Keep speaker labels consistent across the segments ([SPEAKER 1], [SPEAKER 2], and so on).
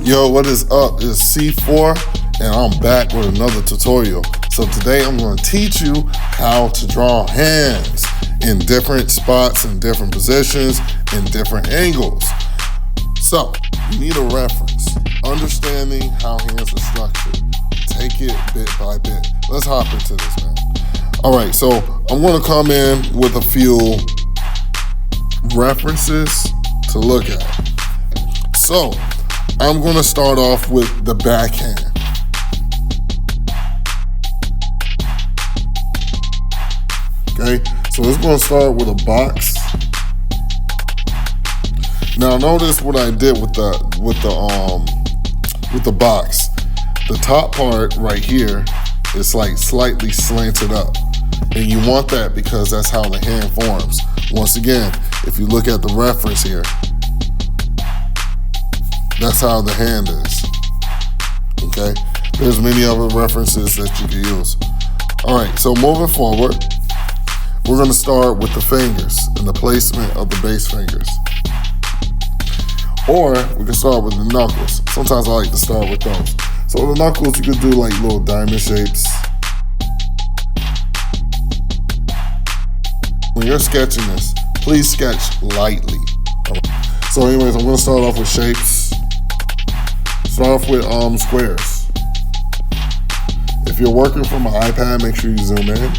[SPEAKER 1] Yo, what is up? It's C4 and I'm back with another tutorial. So today I'm going to teach you how to draw hands in different spots, in different positions, in different angles. So you need a reference, understanding how hands are structured. Take it bit by bit. Let's hop into this, man. All right, so I'm going to come in with a few references to look at. So I'm going to start off with the backhand. Okay, so it's going to start with a box. Now notice what I did with the box. The top part right here is like slightly slanted up, and you want that because that's how the hand forms. Once again, if you look at the reference here, that's how the hand is. Okay, there's many other references that you can use. All right, so moving forward, we're going to start with the fingers and the placement of the base fingers. Or we can start with the knuckles. Sometimes I like to start with those. So the knuckles, you could do like little diamond shapes. When you're sketching this, please sketch lightly. So anyways, I'm going to start off with shapes. Start off with squares. If you're working from an iPad, make sure you zoom in.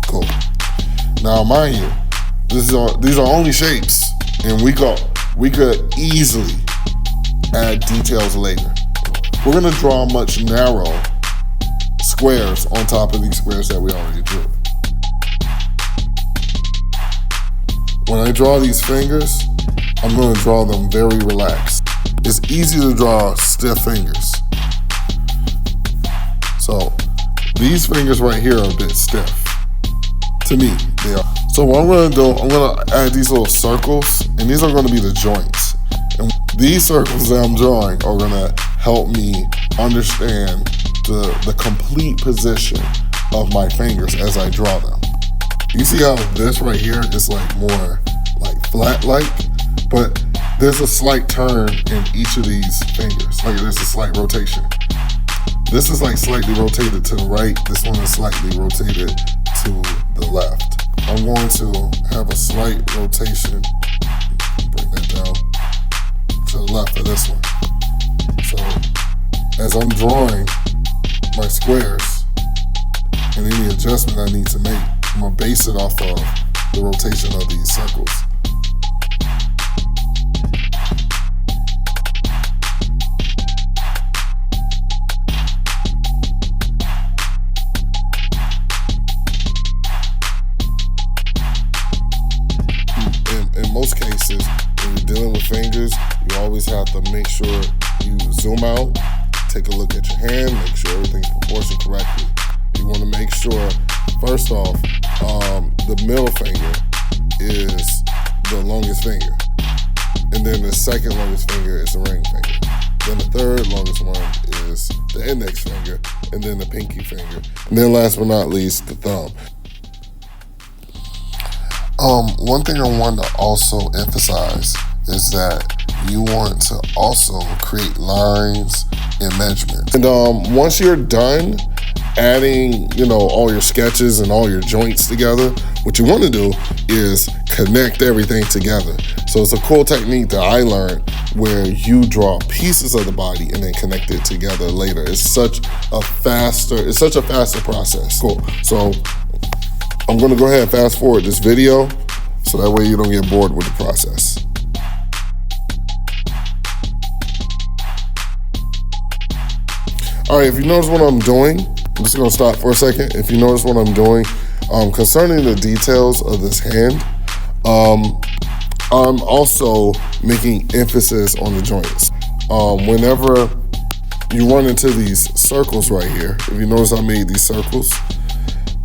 [SPEAKER 1] Cool. Now, mind you, these are only shapes, and we could easily add details later. We're gonna draw much narrow squares on top of these squares that we already drew. When I draw these fingers, I'm going to draw them very relaxed. It's easy to draw stiff fingers. So these fingers right here are a bit stiff. To me, they are. So what I'm going to do, I'm going to add these little circles, and these are going to be the joints. And these circles that I'm drawing are going to help me understand the complete position of my fingers as I draw them. You see how this right here is like more like flat-like, but there's a slight turn in each of these fingers. Like there's a slight rotation. This is like slightly rotated to the right. This one is slightly rotated to the left. I'm going to have a slight rotation. Bring that down to the left of this one. So as I'm drawing my squares and any adjustment I need to make, I'm gonna base it off of the rotation of these circles. In most cases, when you're dealing with fingers, you always have to make sure you zoom out, take a look at your hand, make sure everything's proportioned correctly. You want to make sure, first off, the middle finger is the longest finger. And then the second longest finger is the ring finger. Then the third longest one is the index finger, and then the pinky finger. And then last but not least, the thumb. One thing I want to also emphasize is that you want to also create lines and measurements. And once you're done adding, all your sketches and all your joints together, what you want to do is connect everything together. So it's a cool technique that I learned where you draw pieces of the body and then connect it together later. It's such a faster process. Cool. So I'm going to go ahead and fast forward this video so that way you don't get bored with the process. All right, if you notice what I'm doing, I'm just gonna stop for a second. If you notice what I'm doing, concerning the details of this hand, I'm also making emphasis on the joints. Whenever you run into these circles right here, if you notice I made these circles,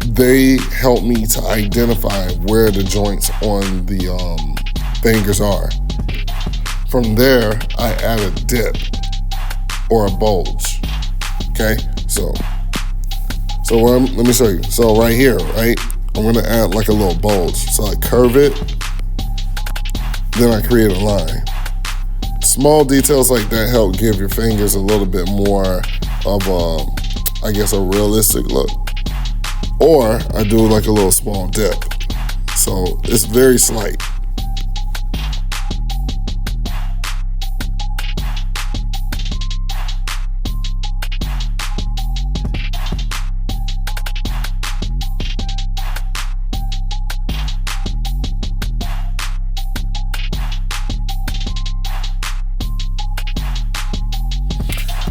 [SPEAKER 1] they help me to identify where the joints on the fingers are. From there, I add a dip or a bulge. Okay, so let me show you. So right here, right, I'm gonna add like a little bulge. So I curve it, then I create a line. Small details like that help give your fingers a little bit more of a, I guess, a realistic look. Or I do like a little small dip. So it's very slight.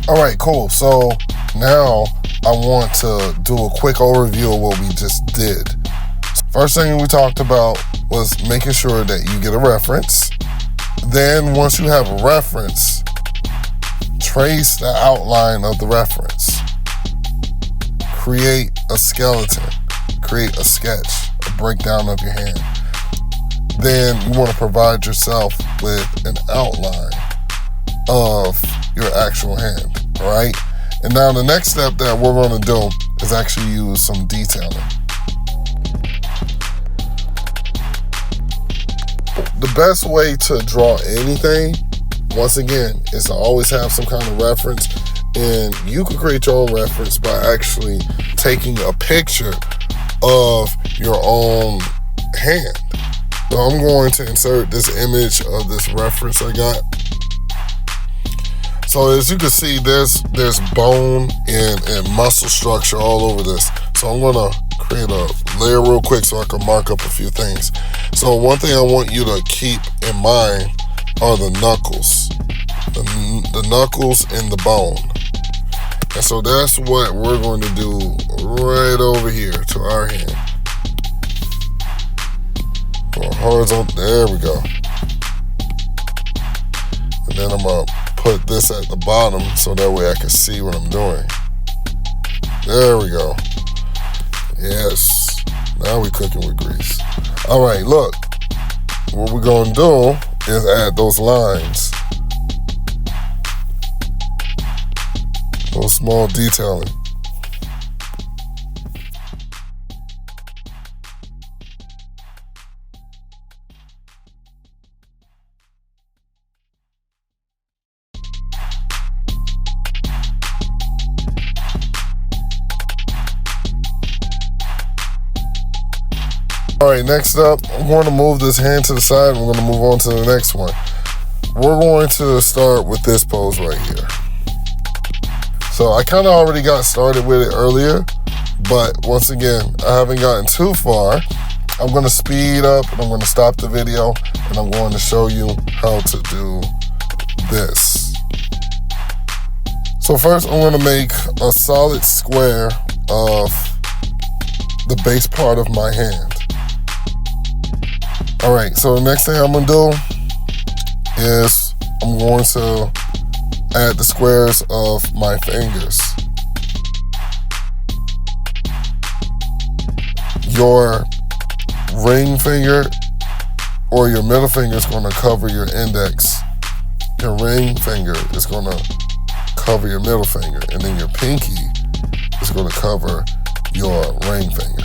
[SPEAKER 1] All right, cool. So now I want to do a quick overview of what we just did. First thing we talked about was making sure that you get a reference. Then once you have a reference, trace the outline of the reference. Create a skeleton, create a sketch, a breakdown of your hand. Then you want to provide yourself with an outline of your actual hand, all right? And now the next step that we're going to do is actually use some detailing. The best way to draw anything, once again, is to always have some kind of reference. And you can create your own reference by actually taking a picture of your own hand. So I'm going to insert this image of this reference I got. So as you can see, there's bone and muscle structure all over this. So I'm gonna create a layer real quick so I can mark up a few things. So one thing I want you to keep in mind are the knuckles. The knuckles and the bone. And so that's what we're going to do right over here to our hand. Horizontal, there we go. And then I'm gonna put this at the bottom so that way I can see what I'm doing. There we go. Yes. Now we're cooking with grease. All right, look. What we're gonna do is add those lines. A little small detailing. All right, next up, I'm going to move this hand to the side and we're going to move on to the next one. We're going to start with this pose right here. So I kind of already got started with it earlier, but once again, I haven't gotten too far. I'm going to speed up and I'm going to stop the video and I'm going to show you how to do this. So first, I'm going to make a solid square of the base part of my hand. All right, so the next thing I'm gonna do is I'm going to add the squares of my fingers. Your ring finger or your middle finger is gonna cover your index. Your ring finger is gonna cover your middle finger, and then your pinky is gonna cover your ring finger.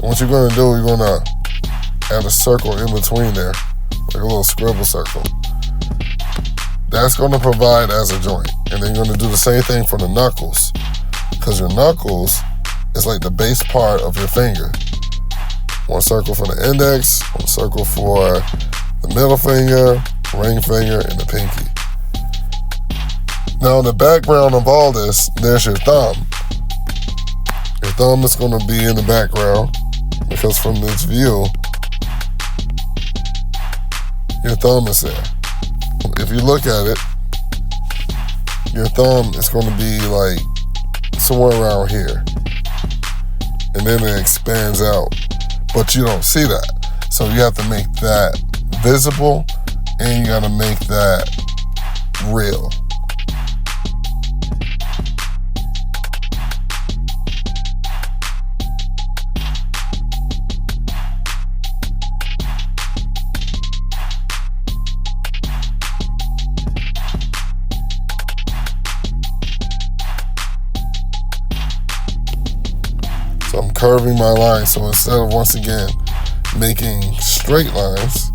[SPEAKER 1] What you're gonna do, you're gonna add a circle in between there, like a little scribble circle. That's gonna provide as a joint. And then you're gonna do the same thing for the knuckles, because your knuckles is like the base part of your finger. One circle for the index, one circle for the middle finger, ring finger, and the pinky. Now in the background of all this, there's your thumb. Your thumb is gonna be in the background, because from this view, your thumb is there. If you look at it, your thumb is going to be like somewhere around here. And then it expands out, but you don't see that. So you have to make that visible and you got to make that real. curving my line. So instead of, once again, making straight lines,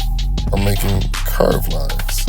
[SPEAKER 1] I'm making curved lines.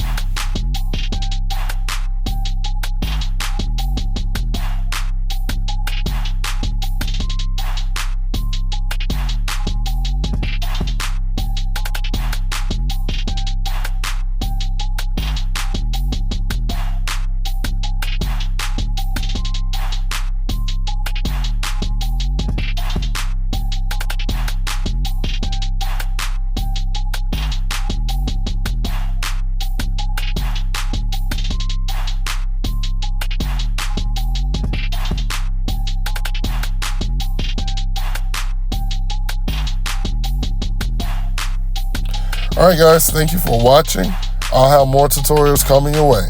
[SPEAKER 1] Alright guys, thank you for watching. I'll have more tutorials coming your way.